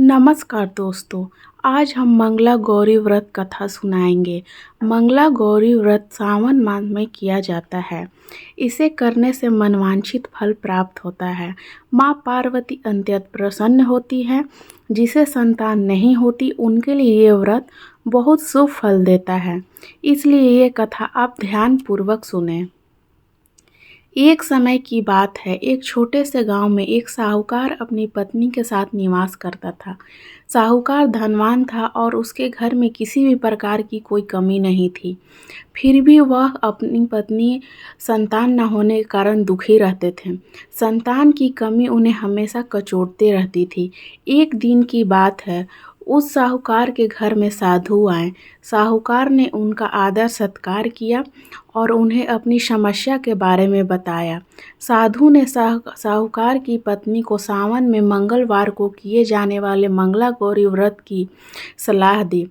नमस्कार दोस्तों। आज हम मंगला गौरी व्रत कथा सुनाएंगे। मंगला गौरी व्रत सावन मास में किया जाता है। इसे करने से मनवांछित फल प्राप्त होता है। माँ पार्वती अत्यंत प्रसन्न होती है। जिसे संतान नहीं होती उनके लिए ये व्रत बहुत शुभ फल देता है। इसलिए ये कथा आप ध्यान पूर्वक सुने। एक समय की बात है। एक छोटे से गांव में एक साहूकार अपनी पत्नी के साथ निवास करता था। साहूकार धनवान था और उसके घर में किसी भी प्रकार की कोई कमी नहीं थी। फिर भी वह अपनी पत्नी संतान न होने के कारण दुखी रहते थे। संतान की कमी उन्हें हमेशा कचोटते रहती थी। एक दिन की बात है, उस साहूकार के घर में साधु आए। साहूकार ने उनका आदर सत्कार किया और उन्हें अपनी समस्या के बारे में बताया। साधु ने साहूकार की पत्नी को सावन में मंगलवार को किए जाने वाले मंगला गौरी व्रत की सलाह दी।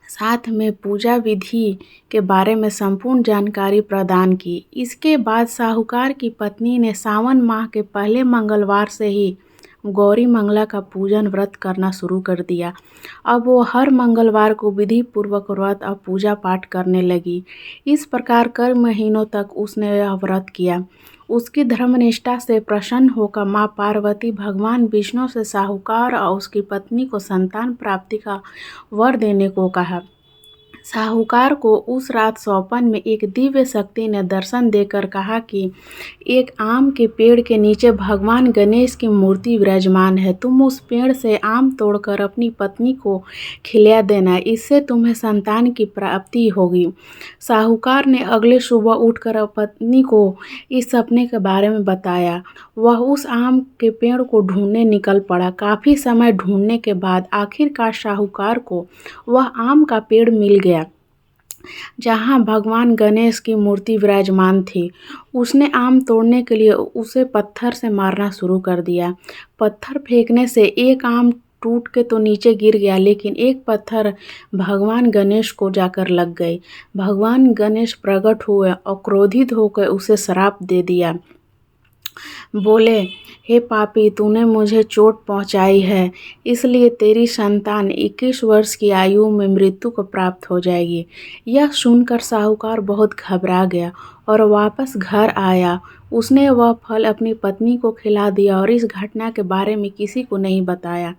साथ में पूजा विधि के बारे में संपूर्ण जानकारी प्रदान की। इसके बाद साहूकार की पत्नी ने सावन माह के पहले मंगलवार से ही गौरी मंगला का पूजन व्रत करना शुरू कर दिया। अब वो हर मंगलवार को विधि पूर्वक व्रत और पूजा पाठ करने लगी। इस प्रकार कई महीनों तक उसने यह व्रत किया। उसकी धर्मनिष्ठा से प्रसन्न होकर माँ पार्वती भगवान विष्णु से साहूकार और उसकी पत्नी को संतान प्राप्ति का वर देने को कहा। साहूकार को उस रात स्वप्न में एक दिव्य शक्ति ने दर्शन देकर कहा कि एक आम के पेड़ के नीचे भगवान गणेश की मूर्ति विराजमान है। तुम उस पेड़ से आम तोड़कर अपनी पत्नी को खिला देना, इससे तुम्हें संतान की प्राप्ति होगी। साहूकार ने अगले सुबह उठकर पत्नी को इस सपने के बारे में बताया। वह उस आम के पेड़ को ढूंढने निकल पड़ा। काफ़ी समय ढूंढने के बाद आखिरकार साहूकार को वह आम का पेड़ मिल गया जहाँ भगवान गणेश की मूर्ति विराजमान थी। उसने आम तोड़ने के लिए उसे पत्थर से मारना शुरू कर दिया। पत्थर फेंकने से एक आम टूट के तो नीचे गिर गया, लेकिन एक पत्थर भगवान गणेश को जाकर लग गई। भगवान गणेश प्रकट हुए और क्रोधित होकर उसे श्राप दे दिया। बोले, हे पापी, तूने मुझे चोट पहुंचाई है, इसलिए तेरी संतान 21 वर्ष की आयु में मृत्यु को प्राप्त हो जाएगी। यह सुनकर साहूकार बहुत घबरा गया और वापस घर आया। उसने वह फल अपनी पत्नी को खिला दिया और इस घटना के बारे में किसी को नहीं बताया।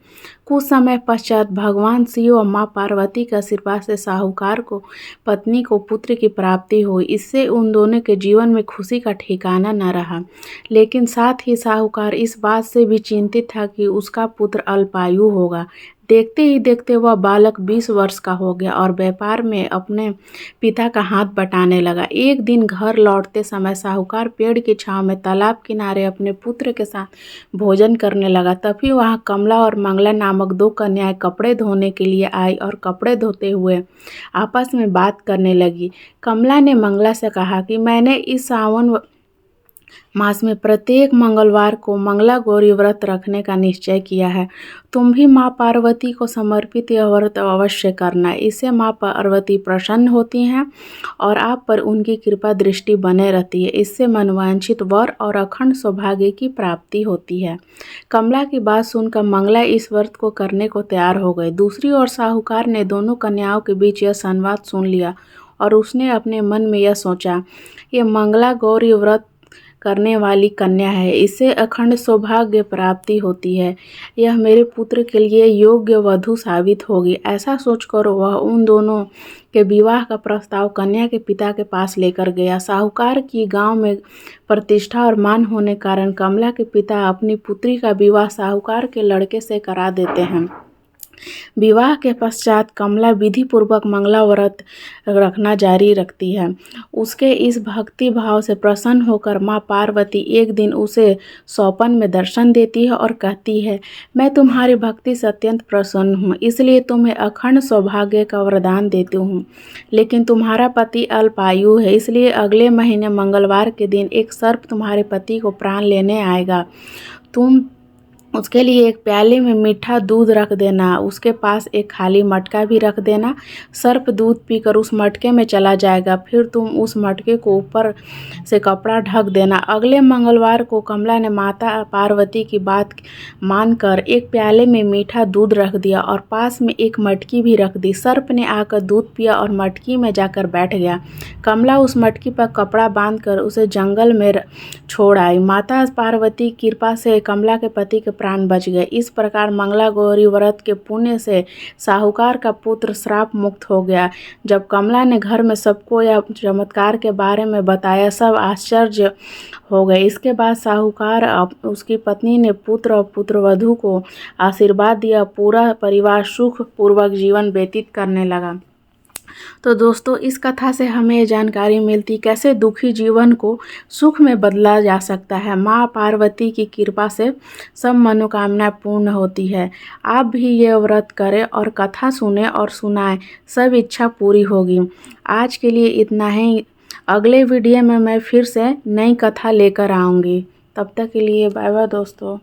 कुछ समय पश्चात भगवान शिव और माँ पार्वती के आशीर्वाद से साहूकार को पत्नी को पुत्र की प्राप्ति हुई। इससे उन दोनों के जीवन में खुशी का ठिकाना न रहा। लेकिन साथ ही साहूकार इस बात से भी चिंतित था कि उसका पुत्र अल्पायु होगा। देखते ही देखते वह बालक 20 वर्ष का हो गया और व्यापार में अपने पिता का हाथ बटाने लगा। एक दिन घर लौटते समय साहूकार पेड़ की छांव में तालाब किनारे अपने पुत्र के साथ भोजन करने लगा। तभी वहां कमला और मंगला नामक 2 कन्याएं कपड़े धोने के लिए आई और कपड़े धोते हुए आपस में बात करने लगी। कमला ने मंगला से कहा कि मैंने इस सावन मास में प्रत्येक मंगलवार को मंगला गौरी व्रत रखने का निश्चय किया है। तुम भी माँ पार्वती को समर्पित यह व्रत अवश्य करना। इससे माँ पार्वती प्रसन्न होती हैं और आप पर उनकी कृपा दृष्टि बने रहती है। इससे मनवांछित वर और अखंड सौभाग्य की प्राप्ति होती है। कमला की बात सुनकर मंगला इस व्रत को करने को तैयार हो गई। दूसरी ओर साहूकार ने दोनों कन्याओं के बीच यह संवाद सुन लिया और उसने अपने मन में यह सोचा, ये मंगला गौरी व्रत करने वाली कन्या है, इससे अखंड सौभाग्य प्राप्ति होती है। यह मेरे पुत्र के लिए योग्य वधू साबित होगी। ऐसा सोचकर वह उन दोनों के विवाह का प्रस्ताव कन्या के पिता के पास लेकर गया। साहूकार की गांव में प्रतिष्ठा और मान होने कारण कमला के पिता अपनी पुत्री का विवाह साहूकार के लड़के से करा देते हैं। विवाह के पश्चात कमला विधि पूर्वक मंगला व्रत रखना जारी रखती है। उसके इस भक्ति भाव से प्रसन्न होकर माँ पार्वती एक दिन उसे स्वप्न में दर्शन देती है और कहती है, मैं तुम्हारी भक्ति से अत्यंत प्रसन्न हूँ, इसलिए तुम्हें अखंड सौभाग्य का वरदान देती हूँ। लेकिन तुम्हारा पति अल्पायु है, इसलिए अगले महीने मंगलवार के दिन एक सर्प तुम्हारे पति को प्राण लेने आएगा। तुम उसके लिए एक प्याले में मीठा दूध रख देना, उसके पास एक खाली मटका भी रख देना। सर्प दूध पीकर उस मटके में चला जाएगा, फिर तुम उस मटके को ऊपर से कपड़ा ढक देना। अगले मंगलवार को कमला ने माता पार्वती की बात मानकर एक प्याले में मीठा दूध रख दिया और पास में एक मटकी भी रख दी। सर्प ने आकर दूध पिया और मटकी में जाकर बैठ गया। कमला उस मटकी पर कपड़ा बांधकर उसे जंगल में छोड़ आई। माता पार्वती की कृपा से कमला के पति के प्राण बच गए। इस प्रकार मंगला गौरी व्रत के पुण्य से साहूकार का पुत्र श्राप मुक्त हो गया। जब कमला ने घर में सबको यह चमत्कार के बारे में बताया, सब आश्चर्य हो गए। इसके बाद साहूकार उसकी पत्नी ने पुत्र और पुत्रवधू को आशीर्वाद दिया। पूरा परिवार सुख पूर्वक जीवन व्यतीत करने लगा। तो दोस्तों, इस कथा से हमें ये जानकारी मिलती कैसे दुखी जीवन को सुख में बदला जा सकता है। माँ पार्वती की कृपा से सब मनोकामना पूर्ण होती है। आप भी ये व्रत करें और कथा सुने और सुनाएं, सब इच्छा पूरी होगी। आज के लिए इतना ही। अगले वीडियो में मैं फिर से नई कथा लेकर आऊँगी। तब तक के लिए बाय बाय दोस्तों।